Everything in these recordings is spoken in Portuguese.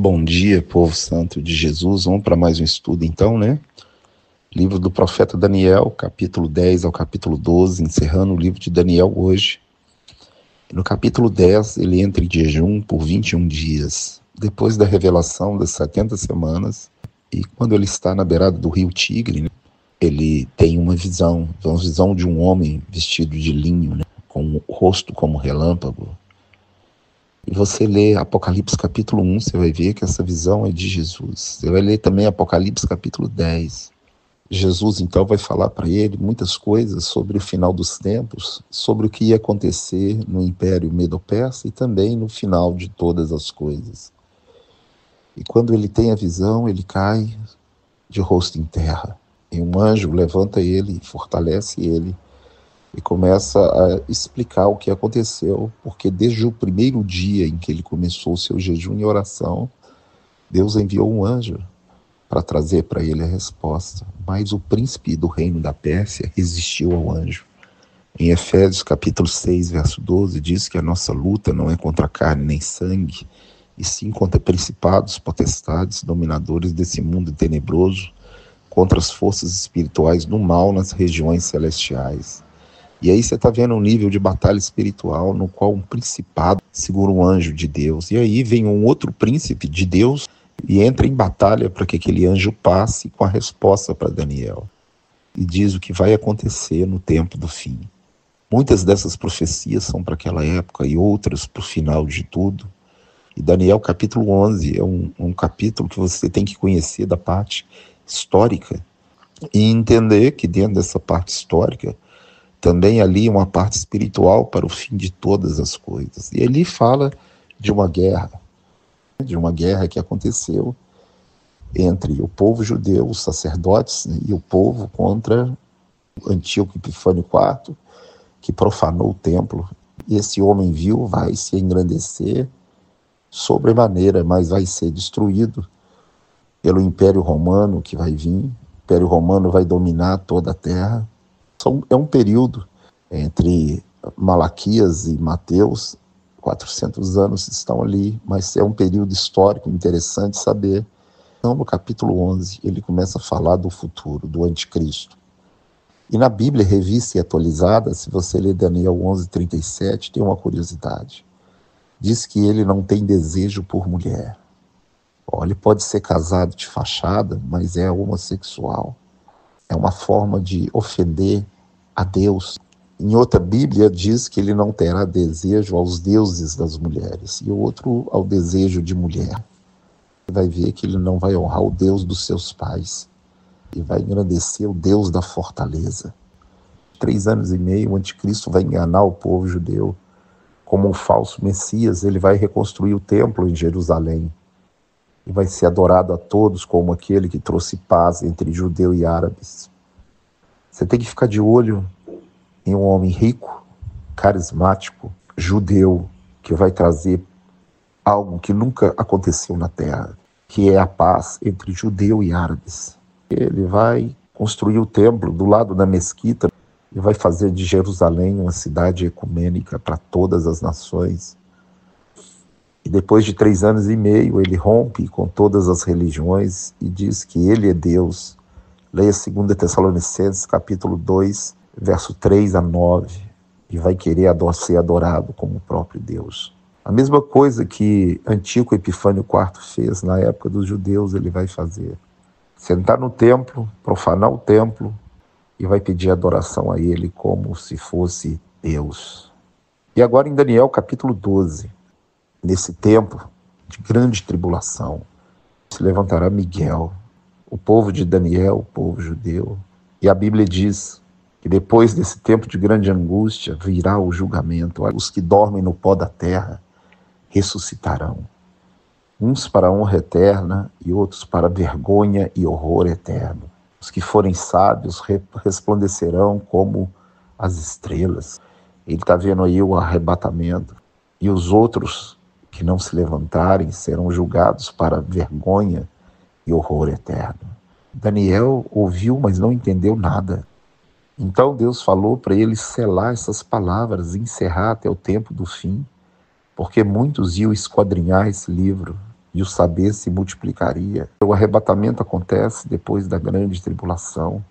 Bom dia, povo santo de Jesus. Vamos para mais um estudo então, né? Livro do profeta Daniel, capítulo 10 ao capítulo 12, encerrando o livro de Daniel hoje. No capítulo 10, ele entra em jejum por 21 dias, depois da revelação das 70 semanas, e quando ele está na beirada do rio Tigre, né, ele tem uma visão de um homem vestido de linho, né, com o rosto como relâmpago. E você lê Apocalipse capítulo 1, você vai ver que essa visão é de Jesus. Você vai ler também Apocalipse capítulo 10. Jesus, então, vai falar para ele muitas coisas sobre o final dos tempos, sobre o que ia acontecer no Império Medo-Persa e também no final de todas as coisas. E quando ele tem a visão, ele cai de rosto em terra. E um anjo levanta ele, fortalece ele, e começa a explicar o que aconteceu, porque desde o primeiro dia em que ele começou o seu jejum e oração, Deus enviou um anjo para trazer para ele a resposta. Mas o príncipe do reino da Pérsia resistiu ao anjo. Em Efésios capítulo 6, verso 12, diz que a nossa luta não é contra carne nem sangue, e sim contra principados, potestades, dominadores desse mundo tenebroso, contra as forças espirituais do mal nas regiões celestiais. E aí você está vendo um nível de batalha espiritual no qual um principado segura um anjo de Deus. E aí vem um outro príncipe de Deus e entra em batalha para que aquele anjo passe com a resposta para Daniel. E diz o que vai acontecer no tempo do fim. Muitas dessas profecias são para aquela época e outras para o final de tudo. E Daniel capítulo 11 é um capítulo que você tem que conhecer da parte histórica e entender que dentro dessa parte histórica também ali uma parte espiritual para o fim de todas as coisas. E ele fala de uma guerra que aconteceu entre o povo judeu, os sacerdotes, né, e o povo contra Antíoco Epifânio IV, que profanou o templo. E esse homem vil vai se engrandecer sobremaneira, mas vai ser destruído pelo Império Romano que vai vir. O Império Romano vai dominar toda a terra. É um período entre Malaquias e Mateus, 400 anos estão ali, mas é um período histórico interessante saber. Então, no capítulo 11, ele começa a falar do futuro, do anticristo. E na Bíblia, revista e atualizada, se você ler Daniel 11:37, tem uma curiosidade. Diz que ele não tem desejo por mulher. Ele pode ser casado de fachada, mas é homossexual. É uma forma de ofender a Deus. Em outra Bíblia diz que ele não terá desejo aos deuses das mulheres, e outro ao desejo de mulher. Você vai ver que ele não vai honrar o Deus dos seus pais, e vai engrandecer o Deus da fortaleza. 3 anos e meio, o anticristo vai enganar o povo judeu. Como um falso Messias, ele vai reconstruir o templo em Jerusalém, e vai ser adorado a todos como aquele que trouxe paz entre judeu e árabes. Você tem que ficar de olho em um homem rico, carismático, judeu, que vai trazer algo que nunca aconteceu na terra, que é a paz entre judeu e árabes. Ele vai construir o templo do lado da mesquita e vai fazer de Jerusalém uma cidade ecumênica para todas as nações. E depois de 3 anos e meio, ele rompe com todas as religiões e diz que ele é Deus. Leia 2 Tessalonicenses, capítulo 2, verso 3 a 9, e vai querer ser adorado como o próprio Deus. A mesma coisa que Antíoco Epifânio IV fez na época dos judeus, ele vai fazer. Sentar no templo, profanar o templo, e vai pedir adoração a ele como se fosse Deus. E agora em Daniel capítulo 12, nesse tempo de grande tribulação, se levantará Miguel, o povo de Daniel, o povo judeu, e a Bíblia diz que depois desse tempo de grande angústia virá o julgamento. Os que dormem no pó da terra ressuscitarão, uns para a honra eterna e outros para vergonha e horror eterno. Os que forem sábios resplandecerão como as estrelas. Ele está vendo aí o arrebatamento. E os outros que não se levantarem serão julgados para vergonha e horror eterno. Daniel ouviu, mas não entendeu nada. Então Deus falou para ele selar essas palavras, encerrar até o tempo do fim, porque muitos iam esquadrinhar esse livro e o saber se multiplicaria. O arrebatamento acontece depois da grande tribulação.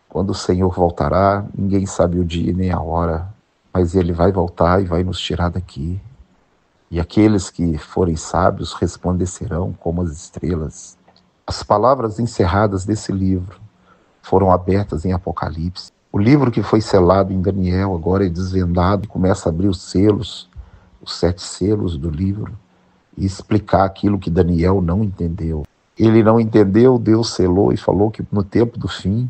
Quando o Senhor voltará, ninguém sabe o dia nem a hora, mas Ele vai voltar e vai nos tirar daqui. E aqueles que forem sábios resplandecerão como as estrelas. As palavras encerradas desse livro foram abertas em Apocalipse. O livro que foi selado em Daniel agora é desvendado e começa a abrir os selos, os 7 selos do livro, e explicar aquilo que Daniel não entendeu. Ele não entendeu, Deus selou e falou que no tempo do fim,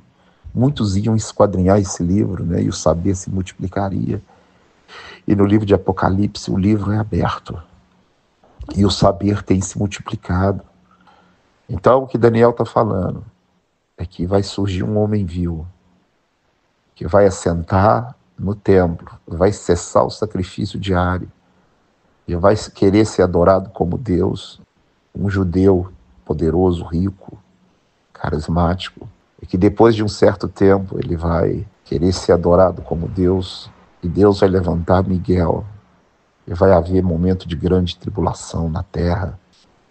muitos iam esquadrinhar esse livro, e o saber se multiplicaria. E no livro de Apocalipse, o livro é aberto. E o saber tem se multiplicado. Então, o que Daniel está falando é que vai surgir um homem vil, que vai assentar no templo, vai cessar o sacrifício diário, e vai querer ser adorado como Deus, um judeu poderoso, rico, carismático, e que depois de um certo tempo ele vai querer ser adorado como Deus, e Deus vai levantar Miguel, e vai haver momento de grande tribulação na terra.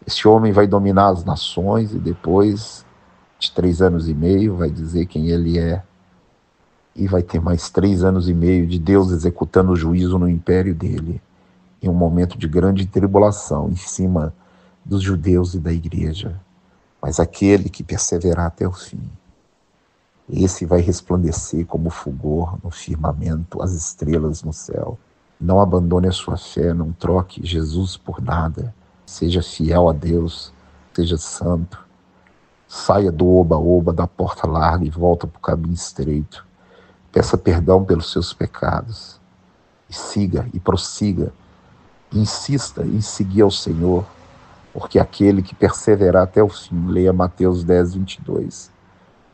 Esse homem vai dominar as nações e depois de 3 anos e meio vai dizer quem ele é, e vai ter mais 3 anos e meio de Deus executando o juízo no império dele, em um momento de grande tribulação em cima dos judeus e da igreja. Mas aquele que perseverar até o fim, esse vai resplandecer como fulgor no firmamento, as estrelas no céu. Não abandone a sua fé, não troque Jesus por nada. Seja fiel a Deus, seja santo. Saia do oba-oba, da porta larga e volta para o caminho estreito. Peça perdão pelos seus pecados. E siga e prossiga. Insista em seguir ao Senhor, porque aquele que perseverar até o fim, leia Mateus 10, 22,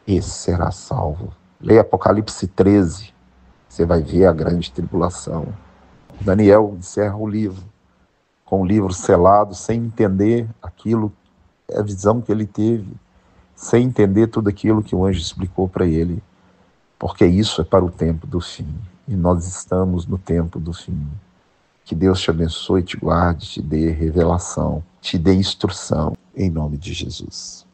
esse será salvo. Leia Apocalipse 13, você vai ver a grande tribulação. Daniel encerra o livro, com o livro selado, sem entender aquilo, a visão que ele teve, sem entender tudo aquilo que o anjo explicou para ele, porque isso é para o tempo do fim, e nós estamos no tempo do fim. Que Deus te abençoe, te guarde, te dê revelação, te dê instrução, em nome de Jesus.